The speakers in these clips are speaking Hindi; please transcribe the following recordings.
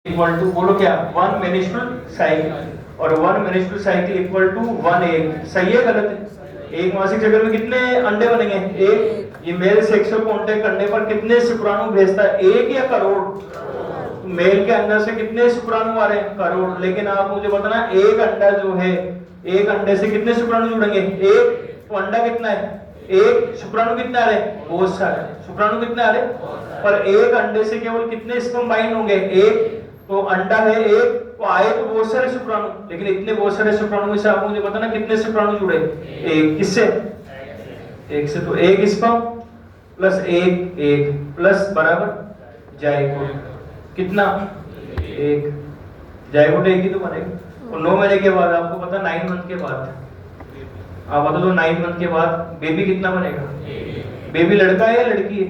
इक्वल टू बोलो क्या 1 मेंस्ट्रुअल साइकिल और 1 menstrual cycle equal to 1 egg. सही है गलत है? एक मासिक चक्र में कितने अंडे बनेंगे? एक। ये मेल सेक्स को कांटेक्ट करने पर कितने शुक्राणु भेजता है? एक या करोड़? तो मेल के अंदर से कितने शुक्राणु आ रहे हैं? करोड़। लेकिन आप मुझे बताना एक अंडा जो है, एक अंडे से कितने शुक्राणु जुड़ेंगे? एक। तो अंडा कितना है? एक। शुक्राणु कितने आ रहे हैं? बहुत सारे। शुक्राणु कितने आ रहे हैं? पर एक अंडे से केवल कितने स्पर्म बाइंड होंगे? एक। तो अंडा है एक, तो आए तो बहुत सारे शुक्राणु, लेकिन इतने बहुत सारे शुक्राणु में से आप मुझे बताना कितने शुक्राणु जुड़े? एक। किससे? एक से। तो एक स्पर्म प्लस एक एक प्लस बराबर जाइगोट। कितना? एक। जाइगोट एक ही तो बनेगा। और 9 महीने के बाद आपको पता 9 मंथ के बाद आप बता दो 9 मंथ के बाद बेबी कितना बनेगा? बेबी लड़का है या लड़की है?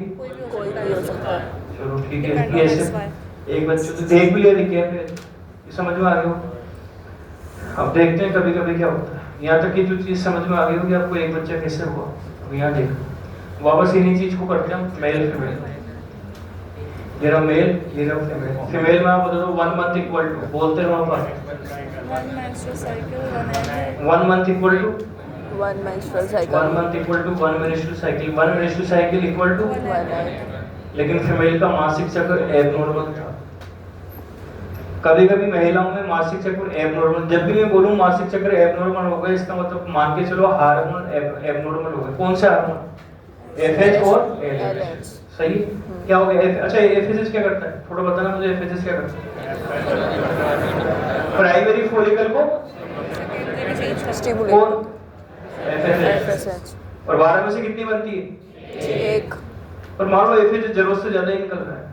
कोई भी हो सकता है। चलो ठीक है। ये ऐसे एक बच्चे तो देख भी लिया, लिखे फिर समझ में आ गया हो। अब देखते हैं कभी कभी क्या होता है। यहाँ तक की जो चीज समझ में आ गई होगी आपको एक बच्चा कैसे हुआ। अब यहाँ देखो वापस इन्हीं चीज को करते हैं मेल फीमेल। ये रहा मेल, ये रहा फीमेल। फीमेल में आप बता दो 1 मंथ इक्वल टू, बोलते रहो पर 1 menstrual cycle 1 egg 1 month equal to 1 menstrual cycle 1 month equal to 1 menstrual cycle 1 menstrual cycle equal to 1 egg। लेकिन फीमेल का मासिक चक्र एबनॉर्मल था। कभी कभी महिलाओं में मासिक चक्र एबनॉर्मल, जब भी मैं बोलूं मासिक चक्र एबनॉर्मल होगा इसका मतलब मान के चलो हार्मोन एबनॉर्मल होगा। कौन सा हार्मोन? एफएच और एलएच। सही। क्या हो गया? अच्छा एफएच क्या करता है? थोड़ा बताना मुझे एफएच क्या करता है? प्राइमरी फॉलिकल को कौन? एफएच। और 12 में से कितनी बनती है? एक। पर मान लो एफएच जरूरत से ज्यादा ही निकल रहा है,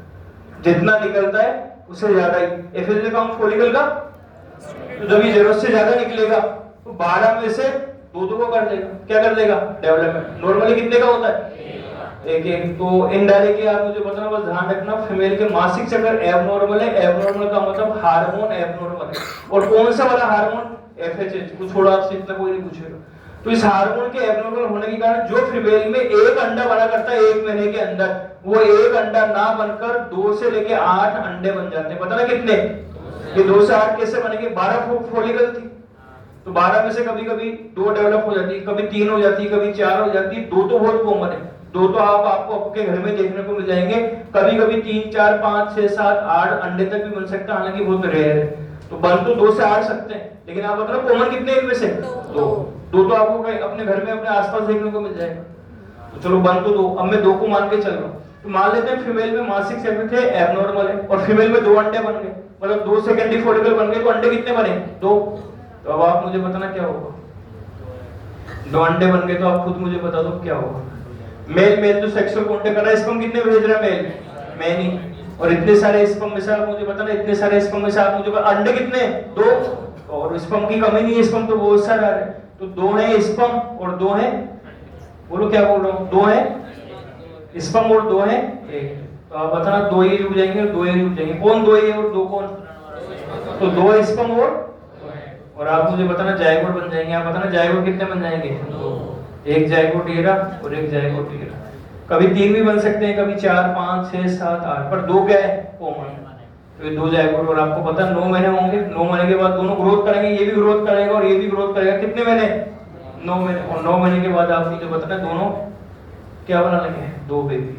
जितना निकलता है उससे ज्यादा ही एफएच का फॉलिकल का, तो जब ये जरूरत से ज्यादा निकलेगा तो 12 में से दो को कर देगा। क्या कर देगा? डेवलपमेंट। नॉर्मली कितने का होता है? एक एक। तो इनडायरेक्टली आप मुझे बताना, बस ध्यान रखना फीमेल के मासिक चक्र एबनॉर्मल है। एबनॉर्मल का मतलब हार्मोन एबनॉर्मल है। और कौन सा वाला हार्मोन? एफएचएच। कुछ छोड़ा आपसे इतना कोई नहीं पूछेगा। तो इस हार्मोन के एबनॉर्मल होने के कारण जो फीमेल में एक अंडा बना करता है 1 महीने के अंदर, वो एक अंडा ना बनकर 2 से लेके 8 अंडे बन जाते हैं। पता ना कितने? ये 2 से 8 कैसे बनेंगे? 12 फॉलिकल थी तो 12 में से कभी कभी 2 डेवलप हो जाती है, कभी 3 हो जाती है, कभी 4 हो जाती है। 2 तो बहुत कॉमन है। 2 तो आपको आपके घर में देखने को मिल जाएंगे। कभी कभी 3 4 5 6 7 8 अंडे तक भी बन सकता है, हालांकि बहुत रेयर है। तो बन तो 2 से 8 सकते हैं, लेकिन आप बताओ कॉमन कितने इनमें से? 2 तो आपको अपने घर में अपने आसपास देखने को मिल जाएगा। तो चलो बन तो 2। अब मैं 2 को मान के चल रहा हूँ। तो मान लेते हैं फीमेल में मासिक चक्र थे एबनॉर्मल है और फीमेल में 2 अंडे बन गए, मतलब 2 सेकेंडरी फॉलिकल बन गए। तो अंडे कितने बने? 2। तो अब आप मुझे बताना क्या होगा? 2 अंडे बन गए तो आप खुद मुझे बता दो क्या होगा। मेल मेल तो सेक्सुअल कांटेक्ट कर रहा है, स्पर्म कितने भेज रहा है? Male many. और इतने सारे स्पर्म में से आप मुझे बताना, इतने सारे स्पर्म में से आप मुझे अंडे कितने? 2। और स्पर्म की कमी नहीं है, स्पर्म तो बहुत सारे आ रहे हैं। तो 2 है स्पर्म और 2 है, बोलो क्या बोल रहा हूँ? 2 है स्पर्म और 2 है एक। तो आप बताना 2 ही रुक जाएंगे और 2 ही रुक जाएंगे। कौन 2 है और 2 कौन? तो 2 स्पर्म और आप मुझे बताना जाइगोट बन जाएंगे। आप बताना जाइगोट कितने बन जाएंगे? 2। एक जाइगोट ये रहा और एक जाइगोट ये रहा। कभी 3 भी बन सकते हैं, कभी 4 5 6 7 8, पर 2 क्या है? कॉमन। तो ये 2 जाइगोट। और आपको पता 9 महीने होंगे। 9 महीने के बाद दोनों ग्रोथ करेंगे, ये भी ग्रोथ करेगा और ये भी ग्रोथ करेगा। कितने महीने? 9 महीने। और 9 महीने के बाद आप मुझे बताना दोनों क्या बना लगे? 2 बेबी,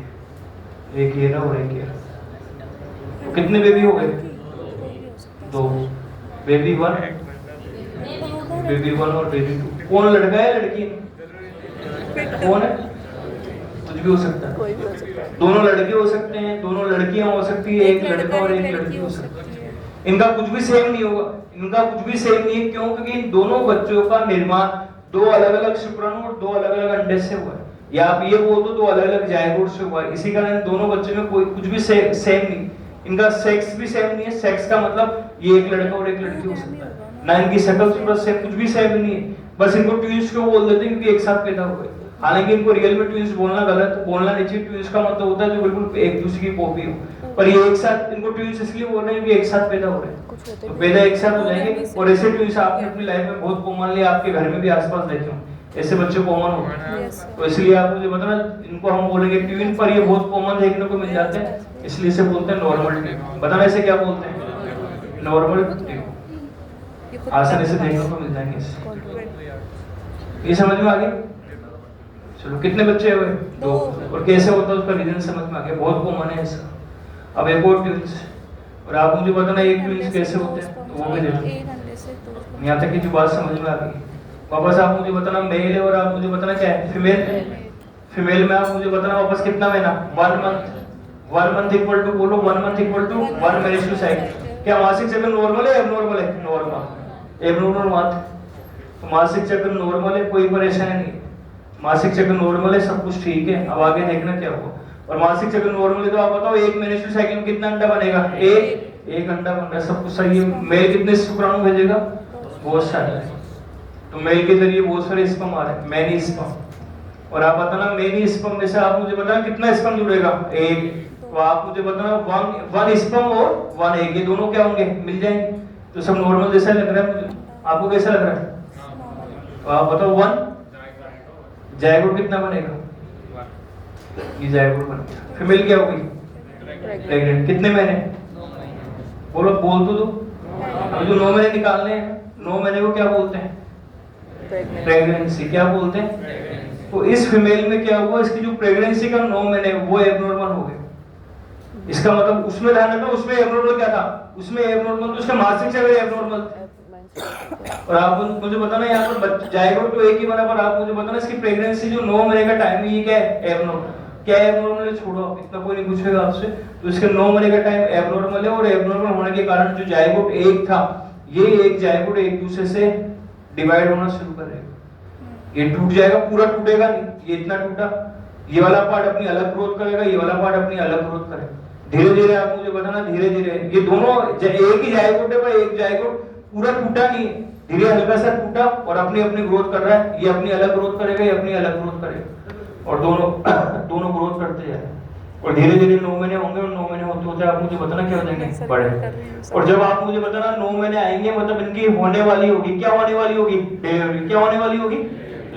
एक ये रहा और एक ये रहा। तो कितने बेबी हो गए? 2। बेबी 1 बेबी 1 और बेबी 2। कौन लड़का है लड़की? कौन है? कुछ भी हो सकता है, कोई भी हो सकता है। दोनों लड़के हो सकते हैं, दोनों लड़कियां हो सकती है, एक लड़का और एक लड़की हो सकती है। इनका कुछ भी सेम नहीं होगा, इनका कुछ भी सेम नहीं है। क्यों? क्योंकि इन दोनों बच्चों का निर्माण 2 अलग अलग शुक्राणु और 2 अलग अलग अंडे से हुआ है, या आप ये बोल दो 2 अलग अलग जाइगोट से हुआ है। इसी कारण दोनों बच्चों में कोई कुछ भी सेम नहीं। इनका सेक्स भी सेम नहीं है। सेक्स का मतलब ये एक लड़का और एक लड़की हो सकता है ना। इनकी शक्ल सूरत से कुछ भी सेम नहीं है। बस इनको ट्विंस क्यों बोल देते हैं? क्योंकि एक साथ पैदा हुए। हालांकि इनको रियल में ट्विंस बोलना गलत, बोलना नहीं चाहिए। ट्विंस का मतलब होता है जो बिल्कुल एक दूसरे की कॉपी हो। पर ये एक साथ, इनको ट्विंस इसलिए बोल रहे हैं कि एक साथ पैदा हो रहे हैं, तो पैदा एक साथ हो जाएंगे। और ऐसे ट्विंस आपने अपनी लाइफ में बहुत कॉमनली आपके घर में भी आसपास देखे होंगे, ऐसे बच्चे कॉमन होते हैं। तो इसलिए आप मुझे बताना, इनको हम बोलेंगे ट्विन, पर ये बहुत कॉमन देखने को मिल जाते हैं, इसलिए इसे बोलते हैं नॉर्मल ट्विन। बताना इसे क्या बोलते हैं? नॉर्मल आसानी से देखने को मिल जाएंगे इससे। ये समझ में आ गया? चलो कितने बच्चे हुए? 2। और कैसे होता है उसका रीजन समझ में आ गया, बहुत कॉमन है ऐसा। अब एक और ट्विंस, और आप मुझे बताना एक ट्विंस कैसे होते हैं, तो वो भी देखो। यहाँ तक की जो बात समझ में आ गई। वापस आप मुझे बताना मेल है, और आप मुझे बताना क्या है, फीमेल। फीमेल में आप मुझे बताना वापस कितना महीना, 1 मंथ। 1 मंथ इक्वल टू, बोलो 1 month equal to 1 menstrual cycle. क्या मासिक चक्र नॉर्मल है एबनॉर्मल है? नॉर्मल। एबनॉर्मल मत, तो मासिक चक्र नॉर्मल है, कोई परेशानी नहीं। मासिक चक्र नॉर्मल है, सब कुछ ठीक है। अब आगे देखना क्या हुआ। और मासिक चक्र नॉर्मल है तो आप बताओ एक मेंस्ट्रुअल साइकिल में कितना अंडा बनेगा? एक अंडा बन रहा है, सब कुछ सही है। मेल कितने शुक्राणु भेजेगा? बहुत सारे। तो मेल के जरिए बहुत सारे स्पर्म आ रहे हैं, मैनी स्पर्म। और आप बताना मेनी स्पर्म में से आप मुझे बताना कितना स्पर्म जुड़ेगा? एक। तो आप मुझे बताना 1 स्पर्म और 1 एग, ये दोनों क्या होंगे? मिल जाएंगे। तो सब नॉर्मल जैसा लग रहा है मुझे, आपको कैसा लग रहा है? तो आप बताओ 1 जायगोट कितना बनेगा? ये जायगोट बन गया। फीमेल क्या होगी? प्रेग्नेंट। कितने महीने? बोलो, बोल तो दो। अब जो 9 महीने निकालने हैं, 9 महीने को क्या बोलते हैं? प्रेगनेंसी। क्या बोलते हैं? तो इस फीमेल में क्या हुआ, इसकी जो प्रेगनेंसी का 9 महीने वो एबनॉर्मल हो गए। इसका मतलब उसमें ध्यान रखना, उसमें एबनॉर्मल क्या था? उसमें एबनॉर्मल तो उसका मासिक चक्र एबनॉर्मल। और आप मुझे बताना यहाँ पर जायगोट तो एक ही बना, पर आप मुझे बताना इसकी प्रेगनेंसी जो 9 महीने का टाइम है ये क्या है? एबनॉर्मल। क्या एबनॉर्मल है? छोड़ो, इतना कोई नहीं पूछेगा आपसे। तो इसके 9 महीने का टाइम एबनॉर्मल है, और एबनॉर्मल होने के कारण जो जायगोट एक था, ये एक जायगोट एक दूसरे से डिवाइड होना शुरू करेगा। ये टूट जाएगा, पूरा टूटेगा नहीं, ये इतना टूटा, ये वाला पार्ट अपनी अलग ग्रोथ करेगा, ये वाला पार्ट अपनी अलग ग्रोथ करेगा। धीरे धीरे आप मुझे बताना, धीरे धीरे ये दोनों एक ही जायगोट है, पर एक जायगोट पूरा टूटा नहीं, धीरे हल्का सा टूटा और अपनी अपनी ग्रोथ कर रहा है। ये अपनी अलग ग्रोथ करेगा, ये अपनी अलग ग्रोथ करेगा, और दोनों ग्रोथ करते जाए। और धीरे धीरे 9 महीने होंगे, और 9 महीने होते होते आप मुझे बताना क्या हो जाएंगे? बड़े। और जब आप मुझे बताना 9 महीने आएंगे, मतलब इनकी होने वाली होगी, क्या होने वाली होगी? डिलीवरी। क्या होने वाली होगी?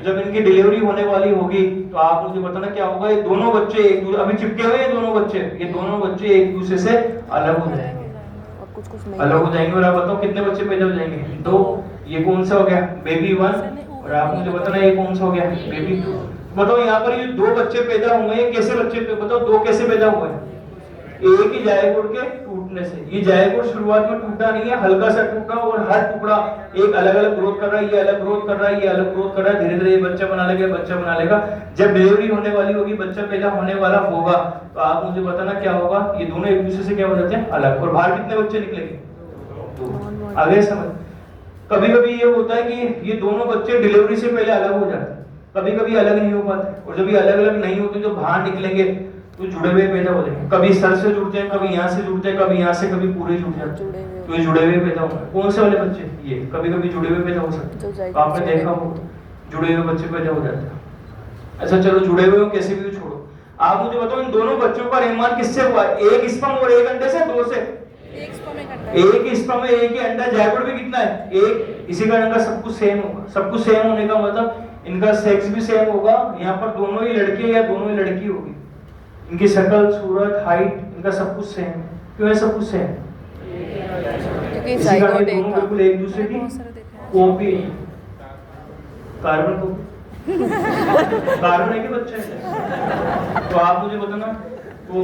जब इनकी डिलीवरी होने वाली होगी तो आप मुझे बताना क्या होगा? ये दोनों बच्चे एक दूसरे, अभी चिपके हुए हैं दोनों बच्चे, ये दोनों बच्चे एक दूसरे से अलग हो जाएंगे, अलग हो जाएंगे। और आप बताओ कितने बच्चे पैदा हो जाएंगे? 2। ये कौन सा हो गया? बेबी 1। और आप मुझे बताना ये कौन सा हो गया? बेबी 2। बताओ यहाँ पर ये 2 बच्चे पैदा हुए हैं, कैसे बच्चे बताओ? 2 कैसे पैदा हुए हैं? एक ही जायगोट के टूटने से। ये जायगोट शुरुआत में टूटा नहीं है, हल्का सा टूटा, और हर टुकड़ा एक अलग अलग ग्रोथ कर रहा है, ये अलग ग्रोथ कर रहा है, ये अलग ग्रोथ कर रहा है। धीरे धीरे ये बच्चा बना लेगा, बच्चा बना लेगा। जब डिलीवरी होने वाली होगी, बच्चा पैदा होने वाला होगा, तो आप मुझे बताना क्या होगा? ये दोनों एक दूसरे से क्या हो जाते हैं? अलग। और बाहर कितने बच्चे निकलेंगे? 2। आगे समझ। कभी कभी ये होता है कि ये दोनों बच्चे डिलीवरी से पहले अलग हो जाते हैं, कभी कभी अलग नहीं हो पाते। और जब ये अलग अलग नहीं होते, जो बाहर निकलेंगे तो जुड़े हुए पैदा हो जाएंगे। कभी सर से जुड़ते हैं, कभी यहाँ से जुड़ते हैं, कभी यहाँ से, कभी पूरे जुड़ जाते हैं, तो ये जुड़े हुए पैदा होंगे। कौन से वाले बच्चे? ये कभी कभी जुड़े हुए पैदा हो सकते हैं, तो आपने देखा हो जुड़े हुए बच्चे पैदा हो जाते हैं। अच्छा चलो, जुड़े हुए कैसे भी छोड़ो, आप मुझे बताओ इन दोनों बच्चों का निर्माण किससे हुआ? एक स्पर्म और एक अंडे से? 2 से? एक स्पर्म में एक ही अंडा। जायगोट भी कितना है? एक। इसी कारण इनका सब कुछ सेम होगा। सब कुछ सेम होने का मतलब इनका सेक्स भी सेम होगा। यहाँ पर दोनों ही लड़के या दोनों ही लड़की होगी। इनकी शक्ल, सूरत, हाइट, इनका सब कुछ सेम है। क्यों है सब कुछ सेम? क्योंकि जायगोट एक था। बिल्कुल एक दूसरे की कॉपी। Carbon copy. कार्बन है कि बच्चे हैं? तो आप मुझे बताना, तो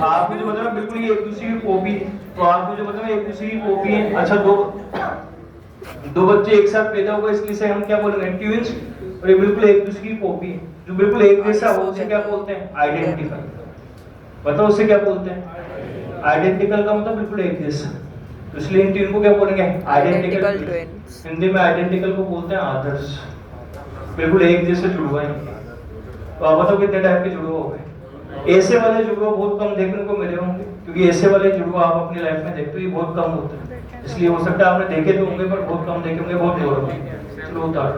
आप मुझे बताना बिल्कुल ये एक दूसरे की कॉपी। तो आप मुझे बताना एक दूसरे की कॉपी है। अच्छा, दो बच्चे एक साथ पैदा हुए, इसलिए से हम क्या बोलेंगे? ट्विंस। और ये बिल्कुल एक दूसरे की कॉपी है, जो बिल्कुल एक जैसा हो, उसे क्या बोलते हैं? आइडेंटिकल। बताओ उसे क्या बोलते हैं? आइडेंटिकल का मतलब बिल्कुल एक जैसा, तो इसलिए इन तीन को क्या बोलेंगे? Identical twins. हिंदी में आइडेंटिकल को बोलते हैं आदर्श, बिल्कुल एक जैसे जुड़वा है। तो आप बताओ कितने टाइप के जुड़वा हो गए? ऐसे वाले जुड़वा बहुत कम देखने को मिले होंगे, क्योंकि ऐसे वाले जुड़वा आप अपनी लाइफ में देखते हो, ये बहुत कम होते हैं। इसलिए हो सकता है आपने देखे तो होंगे, पर बहुत कम देखे होंगे, बहुत नॉर्मल। चलो उतार